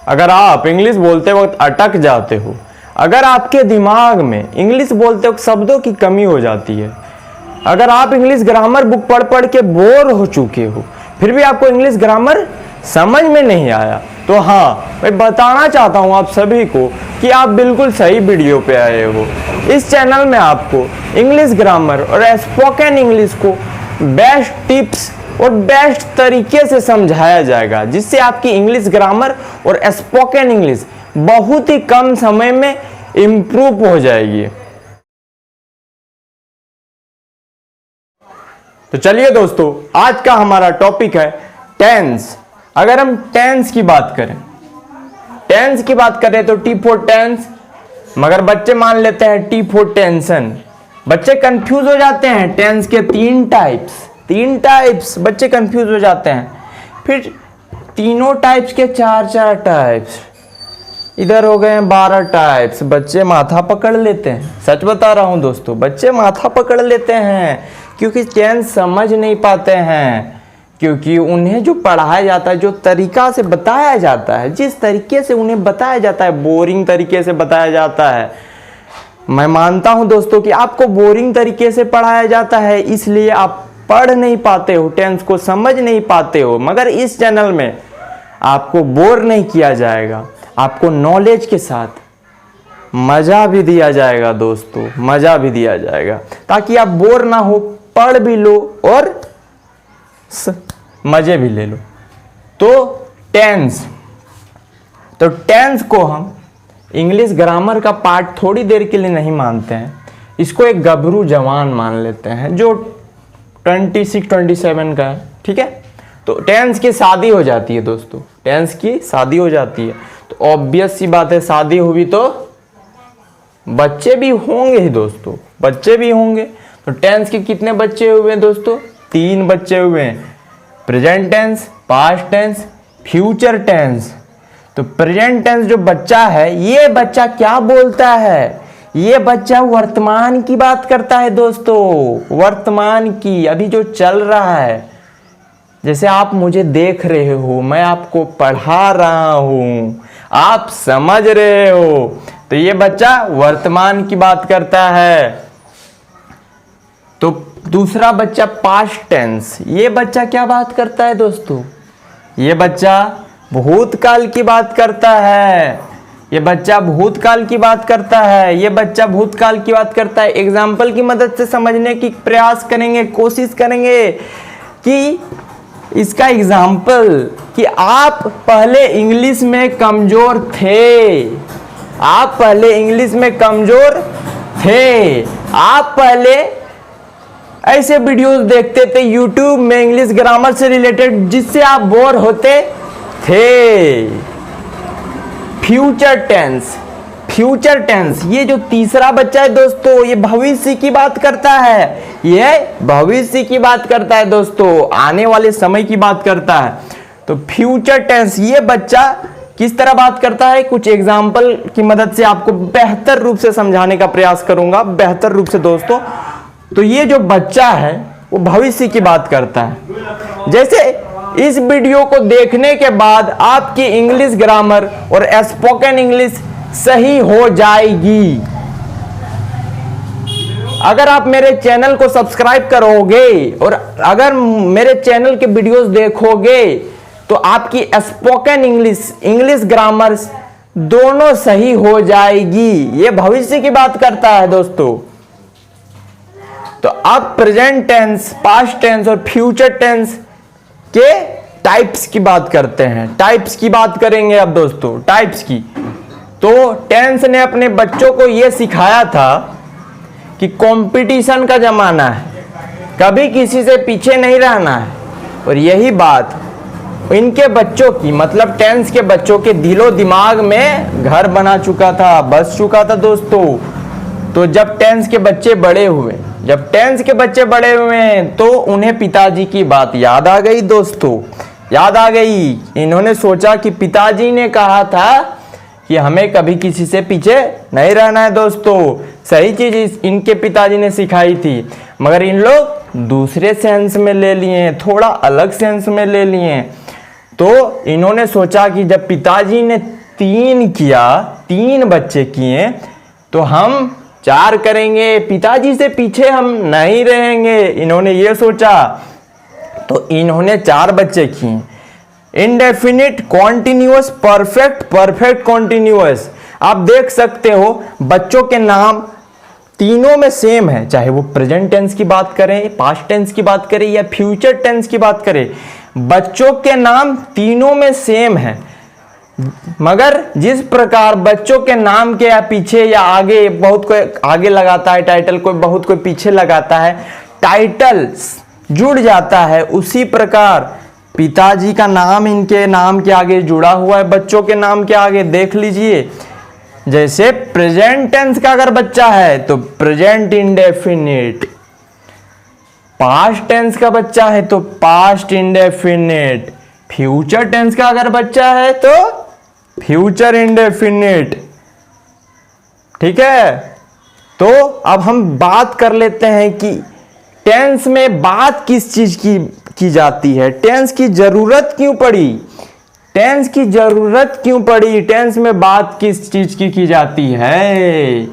अगर आप इंग्लिश बोलते वक्त अटक जाते हो, अगर आपके दिमाग में इंग्लिश बोलते वक्त शब्दों की कमी हो जाती है, अगर आप इंग्लिश ग्रामर बुक पढ़ पढ़ के बोर हो चुके हो, फिर भी आपको इंग्लिश ग्रामर समझ में नहीं आया, तो हाँ, मैं बताना चाहता हूँ आप सभी को कि आप बिल्कुल सही वीडियो पे आए हो। इस चैनल में आपको इंग्लिश ग्रामर और स्पोकन इंग्लिश को बेस्ट टिप्स और बेस्ट तरीके से समझाया जाएगा, जिससे आपकी इंग्लिश ग्रामर और स्पोकन इंग्लिश बहुत ही कम समय में इम्प्रूव हो जाएगी। तो चलिए दोस्तों, आज का हमारा टॉपिक है टेंस। अगर हम टेंस की बात करें तो टी फॉर टेंस, मगर बच्चे मान लेते हैं टी फॉर टेंशन। बच्चे कंफ्यूज हो जाते हैं। टेंस के तीन टाइप्स बच्चे कंफ्यूज हो जाते हैं। फिर तीनों टाइप्स के चार टाइप्स, इधर हो गए 12 टाइप्स। बच्चे माथा पकड़ लेते हैं। सच बता रहा हूं दोस्तों, बच्चे माथा पकड़ लेते हैं क्योंकि टेंस समझ नहीं पाते हैं, क्योंकि उन्हें जो पढ़ाया जाता है, जो तरीका से बताया जाता है, जिस तरीके से उन्हें बताया जाता है, बोरिंग तरीके से बताया जाता है। मैं मानता हूं दोस्तों कि आपको बोरिंग तरीके से पढ़ाया जाता है, इसलिए आप पढ़ नहीं पाते हो, टेंस को समझ नहीं पाते हो। मगर इस चैनल में आपको बोर नहीं किया जाएगा, आपको नॉलेज के साथ मजा भी दिया जाएगा दोस्तों, मजा भी दिया जाएगा, ताकि आप बोर ना हो, पढ़ भी लो और मजे भी ले लो। तो टेंस को हम इंग्लिश ग्रामर का पार्ट थोड़ी देर के लिए नहीं मानते हैं, इसको एक गबरू जवान मान लेते हैं जो 26-27 का है, ठीक है। तो टेंस की शादी हो जाती है दोस्तों, टेंस की शादी हो जाती है, तो ऑब्वियस सी बात है, शादी हुई तो बच्चे भी होंगे ही दोस्तों, बच्चे भी होंगे। तो टेंस के कितने बच्चे हुए हैं दोस्तों? 3 बच्चे हुए हैं, present tense, past tense, future tense. तो प्रेजेंट टेंस जो बच्चा है, ये बच्चा क्या बोलता है? ये बच्चा वर्तमान की बात करता है दोस्तों, वर्तमान की, अभी जो चल रहा है। जैसे आप मुझे देख रहे हो, मैं आपको पढ़ा रहा हूं, आप समझ रहे हो, तो ये बच्चा वर्तमान की बात करता है। तो दूसरा बच्चा पास्ट टेंस, ये बच्चा क्या बात करता है दोस्तों? ये बच्चा भूतकाल की बात करता है, ये बच्चा भूतकाल की बात करता है, ये बच्चा भूतकाल की बात करता है। एग्जाम्पल की मदद से समझने की प्रयास करेंगे, कोशिश करेंगे कि इसका एग्जाम्पल कि आप पहले इंग्लिश में कमजोर थे, आप पहले इंग्लिश में कमजोर थे, आप पहले ऐसे वीडियोस देखते थे यूट्यूब में इंग्लिश ग्रामर से रिलेटेड, जिससे आप बोर होते थे। फ्यूचर टेंस, ये जो तीसरा बच्चा है दोस्तों, ये भविष्य की बात करता है, ये भविष्य की बात करता है दोस्तों, आने वाले समय की बात करता है। तो फ्यूचर टेंस, ये बच्चा किस तरह बात करता है, कुछ एग्जाम्पल की मदद से आपको बेहतर रूप से समझाने का प्रयास करूंगा, बेहतर रूप से दोस्तों। तो ये जो बच्चा है वो भविष्य की बात करता है। जैसे इस वीडियो को देखने के बाद आपकी इंग्लिश ग्रामर और स्पोकन इंग्लिश सही हो जाएगी। अगर आप मेरे चैनल को सब्सक्राइब करोगे और अगर मेरे चैनल के वीडियोस देखोगे, तो आपकी स्पोकन इंग्लिश ग्रामर दोनों सही हो जाएगी। ये भविष्य की बात करता है दोस्तों। तो अब प्रेजेंट टेंस, पास्ट टेंस और फ्यूचर टेंस के टाइप्स की बात करते हैं। टाइप्स की बात करेंगे अब दोस्तों, टाइप्स की। तो टेंस ने अपने बच्चों को यह सिखाया था कि कंपटीशन का जमाना है, कभी किसी से पीछे नहीं रहना है। और यही बात इनके बच्चों की, मतलब टेंस के बच्चों के दिलो दिमाग में घर बना चुका था, बस चुका था दोस्तों। तो जब टेंस के बच्चे बड़े हुए, तो उन्हें पिताजी की बात याद आ गई दोस्तों, याद आ गई। इन्होंने सोचा कि पिताजी ने कहा था कि हमें कभी किसी से पीछे नहीं रहना है दोस्तों। सही चीज इनके पिताजी ने सिखाई थी, मगर इन लोग दूसरे सेंस में ले लिए, थोड़ा अलग सेंस में ले लिए। तो तो इन्होंने सोचा कि जब पिताजी ने 3 किया, 3 बच्चे किए, तो हम 4 करेंगे, पिताजी से पीछे हम नहीं रहेंगे। इन्होंने ये सोचा, तो इन्होंने 4 बच्चे किए। Indefinite, continuous, perfect, perfect continuous. आप देख सकते हो बच्चों के नाम तीनों में सेम है, चाहे वो प्रेजेंट टेंस की बात करें, पास्ट टेंस की बात करें या फ्यूचर टेंस की बात करें, बच्चों के नाम तीनों में सेम है। मगर जिस प्रकार बच्चों के नाम के या पीछे या आगे, बहुत कोई आगे लगाता है टाइटल, कोई बहुत कोई पीछे लगाता है, टाइटल जुड़ जाता है, उसी प्रकार पिताजी का नाम इनके नाम के आगे जुड़ा हुआ है बच्चों के नाम के आगे। देख लीजिए, जैसे प्रेजेंट टेंस का अगर बच्चा है तो प्रेजेंट इंडेफिनिट, पास्ट टेंस का बच्चा है तो पास्ट इंडेफिनिट, फ्यूचर टेंस का अगर बच्चा है तो फ्यूचर इंडेफिनिट। ठीक है, तो अब हम बात कर लेते हैं कि टेंस में बात किस चीज की जाती है, टेंस की जरूरत क्यों पड़ी, टेंस की जरूरत क्यों पड़ी, टेंस में बात किस चीज की जाती है।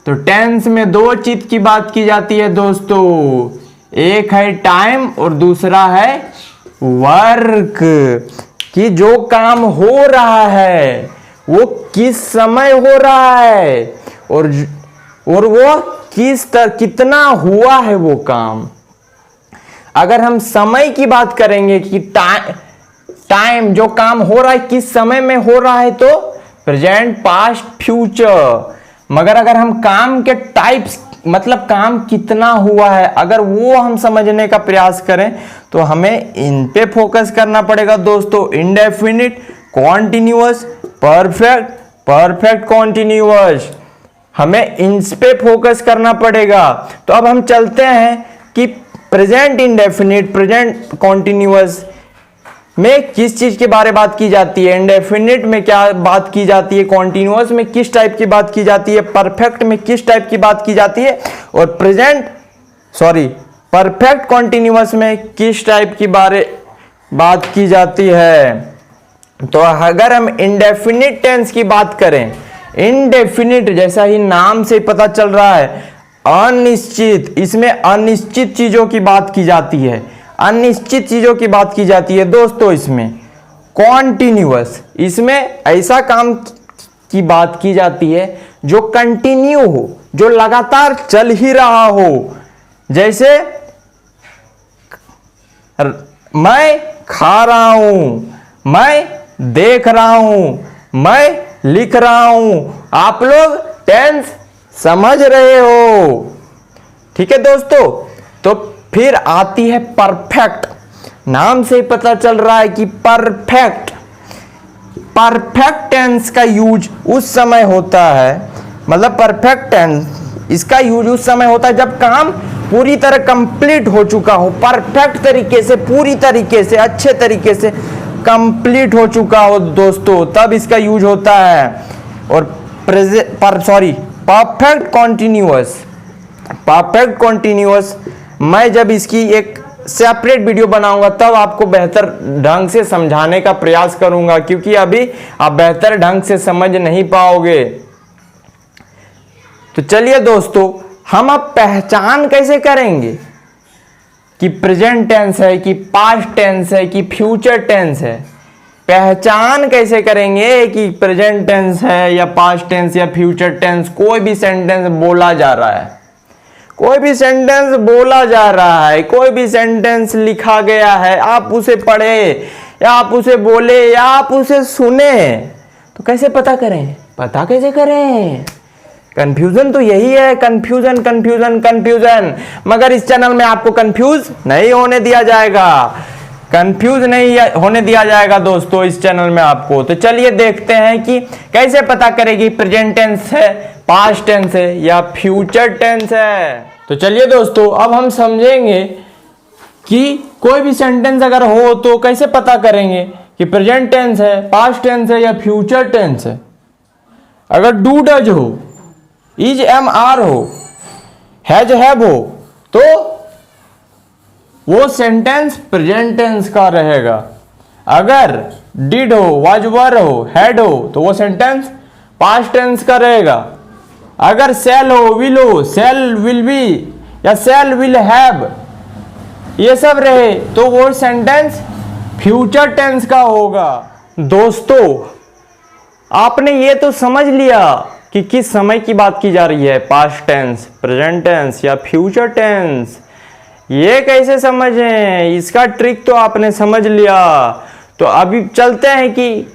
तो टेंस में 2 चीज की बात की जाती है दोस्तों, एक है टाइम और दूसरा है वर्क, कि जो काम हो रहा है वो किस समय हो रहा है और वो कितना हुआ है वो काम। अगर हम समय की बात करेंगे कि टाइम जो काम हो रहा है किस समय में हो रहा है, तो प्रेजेंट, पास्ट, फ्यूचर। मगर अगर हम काम के टाइप्स, मतलब काम कितना हुआ है, अगर वो हम समझने का प्रयास करें तो हमें इन पे फोकस करना पड़ेगा दोस्तों। Indefinite, continuous, perfect, perfect continuous, हमें इन पे फोकस करना पड़ेगा। तो अब हम चलते हैं कि प्रेजेंट इंडेफिनिट, प्रेजेंट कॉन्टिन्यूअस में किस चीज के बारे में बात की जाती है, इंडेफिनिट में क्या बात की जाती है, कॉन्टिन्यूअस में किस टाइप की बात की जाती है, परफेक्ट में किस टाइप की बात की जाती है, और परफेक्ट कॉन्टिन्यूअस में किस टाइप की बात की जाती है। तो अगर हम इंडेफिनिट टेंस की बात करें, इंडेफिनिट जैसा ही नाम से पता चल रहा है, अनिश्चित, इसमें अनिश्चित चीजों की बात की जाती है, अनिश्चित चीजों की बात की जाती है दोस्तों। इसमें कॉन्टिन्यूअस, इसमें ऐसा काम की बात की जाती है जो कंटिन्यू हो, जो लगातार चल ही रहा हो। जैसे मैं खा रहा हूं, मैं देख रहा हूं, मैं लिख रहा हूं। आप लोग टेंस समझ रहे हो, ठीक है दोस्तों। तो फिर आती है परफेक्ट, नाम से पता चल रहा है कि परफेक्ट, परफेक्ट टेंस का यूज उस समय होता है, मतलब परफेक्ट टेंस इसका यूज उस समय होता है जब काम पूरी तरह कंप्लीट हो चुका हो, परफेक्ट तरीके से, पूरी तरीके से, अच्छे तरीके से कंप्लीट हो चुका हो दोस्तों, तब इसका यूज होता है। और परफेक्ट कॉन्टिन्यूअस, परफेक्ट कॉन्टिन्यूअस मैं जब इसकी एक सेपरेट वीडियो बनाऊंगा तब आपको बेहतर ढंग से समझाने का प्रयास करूंगा, क्योंकि अभी आप बेहतर ढंग से समझ नहीं पाओगे। तो चलिए दोस्तों, हम अब पहचान कैसे करेंगे कि प्रेजेंट टेंस है कि पास्ट टेंस है कि फ्यूचर टेंस है। पहचान कैसे करेंगे कि प्रेजेंट टेंस है या पास्ट टेंस या फ्यूचर टेंस। कोई भी सेंटेंस बोला जा रहा है, कोई भी सेंटेंस बोला जा रहा है, कोई भी सेंटेंस लिखा गया है, आप उसे पढ़े या आप उसे बोले या आप उसे सुने, तो कैसे पता करें, पता कैसे करें। कंफ्यूजन तो यही है, कंफ्यूजन कंफ्यूजन कंफ्यूजन। मगर इस चैनल में आपको कंफ्यूज नहीं होने दिया जाएगा, कंफ्यूज नहीं होने दिया जाएगा दोस्तों इस चैनल में आपको। तो चलिए देखते हैं कि कैसे पता करेगी प्रेजेंट टेंस है, पास्ट टेंस है या फ्यूचर टेंस है। तो चलिए दोस्तों, अब हम समझेंगे कि कोई भी सेंटेंस अगर हो तो कैसे पता करेंगे कि प्रेजेंट टेंस है, पास्ट टेंस है या फ्यूचर टेंस है। अगर डू डज हो, इज एम आर हो, हैज हैव हो, तो वो सेंटेंस प्रेजेंट टेंस का रहेगा। अगर डिड हो, वाज वर हो, हैड हो तो वो सेंटेंस पास्ट टेंस का रहेगा। अगर सेल हो, विल हो, सेल विल बी या सेल विल हैव ये सब रहे तो वो सेंटेंस फ्यूचर टेंस का होगा। दोस्तों आपने ये तो समझ लिया कि किस समय की बात की जा रही है, पास्ट टेंस, प्रेजेंट टेंस या फ्यूचर टेंस। ये कैसे समझें, इसका ट्रिक तो आपने समझ लिया। तो अभी चलते हैं कि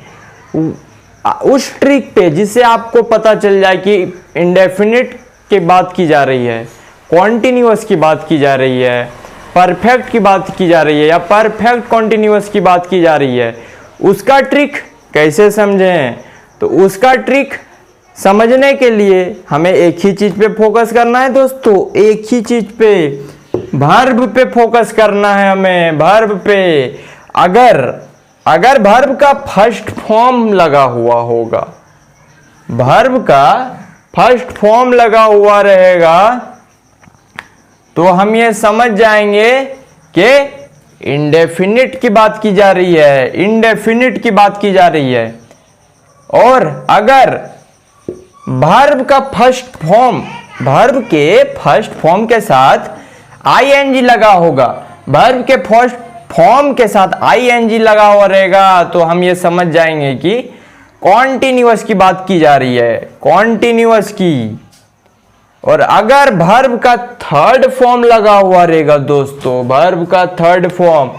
उस ट्रिक पे जिससे आपको पता चल जाए कि इंडेफिनिट की बात की जा रही है, कॉन्टिन्यूअस की बात की जा रही है, परफेक्ट की बात की जा रही है या परफेक्ट कॉन्टिन्यूअस की बात की जा रही है। उसका ट्रिक कैसे समझें, तो उसका ट्रिक समझने के लिए हमें एक ही चीज पे फोकस करना है दोस्तों, एक ही चीज पे, वर्ब पे फोकस करना है हमें, वर्ब पे। अगर वर्ब का फर्स्ट फॉर्म लगा हुआ होगा, वर्ब का फर्स्ट फॉर्म लगा हुआ रहेगा तो हम ये समझ जाएंगे कि इंडेफिनिट की बात की जा रही है, इंडेफिनिट की बात की जा रही है। और अगर वर्ब का फर्स्ट फॉर्म, वर्ब के फर्स्ट फॉर्म के साथ आईएनजी लगा होगा, वर्ब के फर्स्ट फॉर्म के साथ आईएनजी लगा हुआ रहेगा तो हम ये समझ जाएंगे कि कॉन्टिन्यूअस की बात की जा रही है, कॉन्टिन्यूअस की। और अगर वर्ब का थर्ड फॉर्म लगा हुआ रहेगा दोस्तों, वर्ब का थर्ड फॉर्म,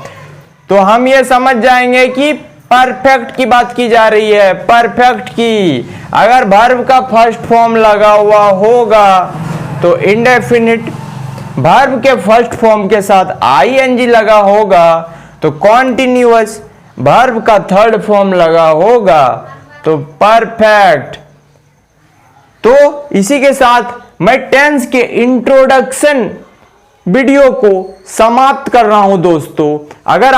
तो हम ये समझ जाएंगे कि परफेक्ट की बात की जा रही है, परफेक्ट की। अगर वर्ब का फर्स्ट फॉर्म लगा हुआ होगा तो इंडेफिनिट, वर्ब के फर्स्ट फॉर्म के साथ आईएनजी लगा होगा तो कॉन्टिन्यूअस, वर्ब का थर्ड फॉर्म लगा होगा तो परफेक्ट। तो इसी के साथ मैं टेंस के इंट्रोडक्शन वीडियो को समाप्त कर रहा हूं दोस्तों। अगर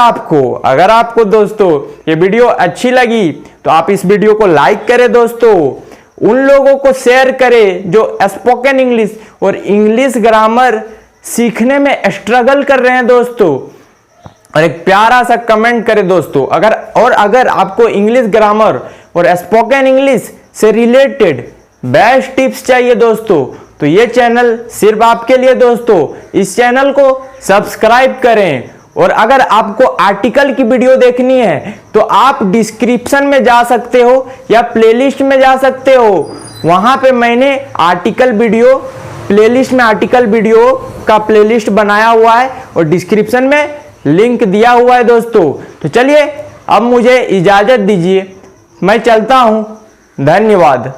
आपको दोस्तों ये वीडियो अच्छी लगी तो आप इस वीडियो को लाइक करें दोस्तों, उन लोगों को शेयर करें जो स्पोकन इंग्लिश और इंग्लिश ग्रामर सीखने में स्ट्रगल कर रहे हैं दोस्तों, और एक प्यारा सा कमेंट करें दोस्तों। अगर आपको इंग्लिश ग्रामर और स्पोकन इंग्लिश से रिलेटेड बेस्ट टिप्स चाहिए दोस्तों तो ये चैनल सिर्फ आपके लिए दोस्तों। इस चैनल को सब्सक्राइब करें। और अगर आपको आर्टिकल की वीडियो देखनी है तो आप डिस्क्रिप्शन में जा सकते हो या प्लेलिस्ट में जा सकते हो, वहां पे मैंने आर्टिकल वीडियो प्लेलिस्ट में आर्टिकल वीडियो का प्लेलिस्ट बनाया हुआ है और डिस्क्रिप्शन में लिंक दिया हुआ है दोस्तों। तो चलिए अब मुझे इजाजत दीजिए, मैं चलता हूं। धन्यवाद।